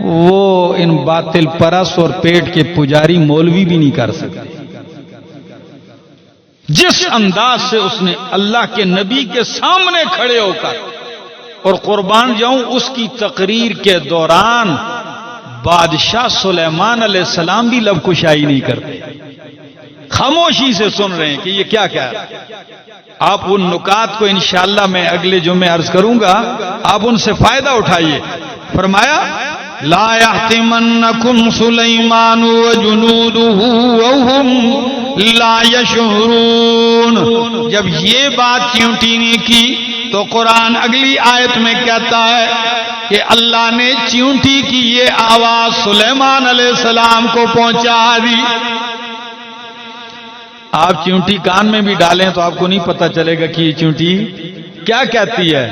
وہ ان باطل پرست اور پیٹ کے پجاری مولوی بھی نہیں کر سکتے۔ جس انداز سے اس نے اللہ کے نبی کے سامنے کھڑے ہو کر، اور قربان جاؤں اس کی تقریر کے دوران بادشاہ سلیمان علیہ السلام بھی لب کشائی نہیں کرتے، خاموشی سے سن رہے ہیں کہ یہ کیا کہہ رہا ہے۔ آپ ان نکات کو انشاءاللہ میں اگلے جمعے عرض کروں گا، آپ ان سے فائدہ اٹھائیے۔ فرمایا لا يحتمنكم سليمان وجنوده وهم لا يشعرون۔ جب یہ بات چیونٹی نے کی تو قرآن اگلی آیت میں کہتا ہے کہ اللہ نے چیونٹی کی یہ آواز سلیمان علیہ السلام کو پہنچا دی۔ آپ چیونٹی کان میں بھی ڈالیں تو آپ کو نہیں پتا چلے گا کہ یہ چیونٹی کیا کہتی ہے۔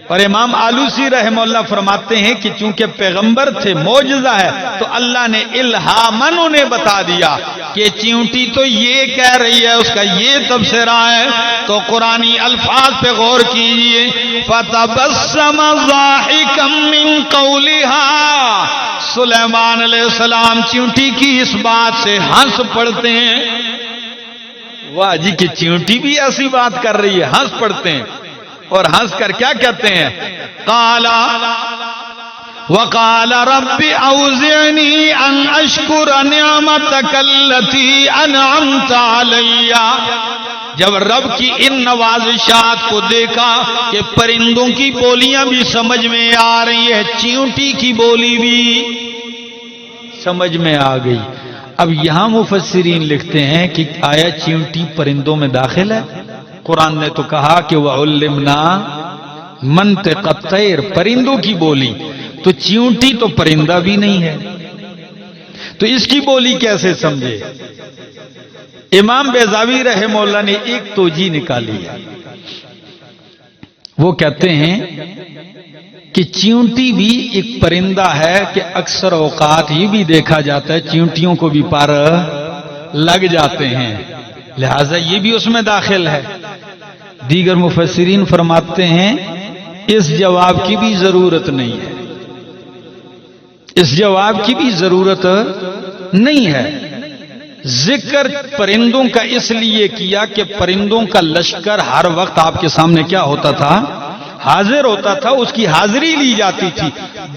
اور امام آلوسی رحمہ اللہ فرماتے ہیں کہ چونکہ پیغمبر تھے، معجزہ ہے، تو اللہ نے الہاماً انہیں بتا دیا کہ چیونٹی تو یہ کہہ رہی ہے، اس کا یہ تبصرہ ہے۔ تو قرآنی الفاظ پہ غور کیجئے، فَتَبَسَّمَ ضَاحِكًا مِّن قَوْلِهَا۔ سلیمان علیہ السلام چیونٹی کی اس بات سے ہنس پڑتے ہیں۔ واہ جی کہ چیونٹی بھی ایسی بات کر رہی ہے، ہنس پڑتے ہیں، اور ہنس کر کیا کہتے ہیں؟ وَقَالَ رَبِّ أَوْزِعْنِي أَنْ أَشْكُرَ نِعْمَتَكَ الَّتِي أَنْعَمْتَ عَلَيَّ۔ جب رب کی ان نوازشات کو دیکھا کہ پرندوں کی بولیاں بھی سمجھ میں آ رہی ہے، چیونٹی کی بولی بھی سمجھ میں آ گئی۔ اب یہاں مفسرین لکھتے ہیں کہ آیا چیونٹی پرندوں میں داخل ہے؟ قرآن نے تو کہا کہ وَعُلِّمْنَا مَنْطِقَ الطَّيْرِ، پرندوں کی بولی، تو چیونٹی تو پرندہ بھی نہیں ہے، تو اس کی بولی کیسے سمجھے؟ امام بیضاوی رحمہ اللہ نے ایک توجیہ نکالی ہے، وہ کہتے ہیں کہ چیونٹی بھی ایک پرندہ ہے کہ اکثر اوقات یہ بھی دیکھا جاتا ہے چیونٹیوں کو بھی پر لگ جاتے ہیں، لہذا یہ بھی اس میں داخل ہے۔ دیگر مفسرین فرماتے ہیں اس جواب کی بھی ضرورت نہیں ہے، اس جواب کی بھی ضرورت نہیں ہے۔ ذکر پرندوں کا اس لیے کیا کہ پرندوں کا لشکر ہر وقت آپ کے سامنے کیا ہوتا تھا؟ حاضر ہوتا تھا، اس کی حاضری لی جاتی تھی۔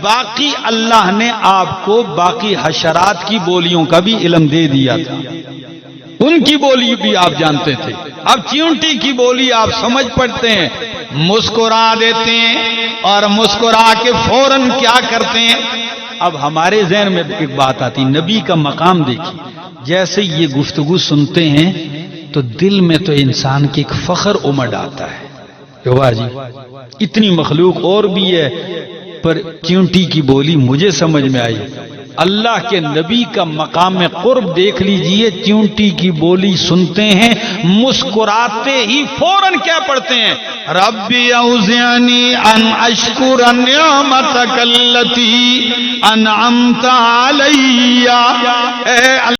باقی اللہ نے آپ کو باقی حشرات کی بولیوں کا بھی علم دے دیا تھا، ان کی بولی بھی آپ جانتے تھے۔ اب چیونٹی کی بولی آپ سمجھ پڑتے ہیں، مسکرا دیتے ہیں، اور مسکرا کے فوراً کیا کرتے ہیں؟ اب ہمارے ذہن میں ایک بات آتی، نبی کا مقام دیکھیے، جیسے یہ گفتگو سنتے ہیں تو دل میں تو انسان کے ایک فخر امڈ آتا ہے کہ واہ جی اتنی مخلوق اور بھی ہے، پر چیونٹی کی بولی مجھے سمجھ میں آئی۔ اللہ کے نبی کا مقام قرب دیکھ لیجئے، چیونٹی کی بولی سنتے ہیں، مسکراتے ہی فوراً کیا پڑھتے ہیں؟ ربی اوزعنی ان اشکر نعمتک التی انعمت علی، اے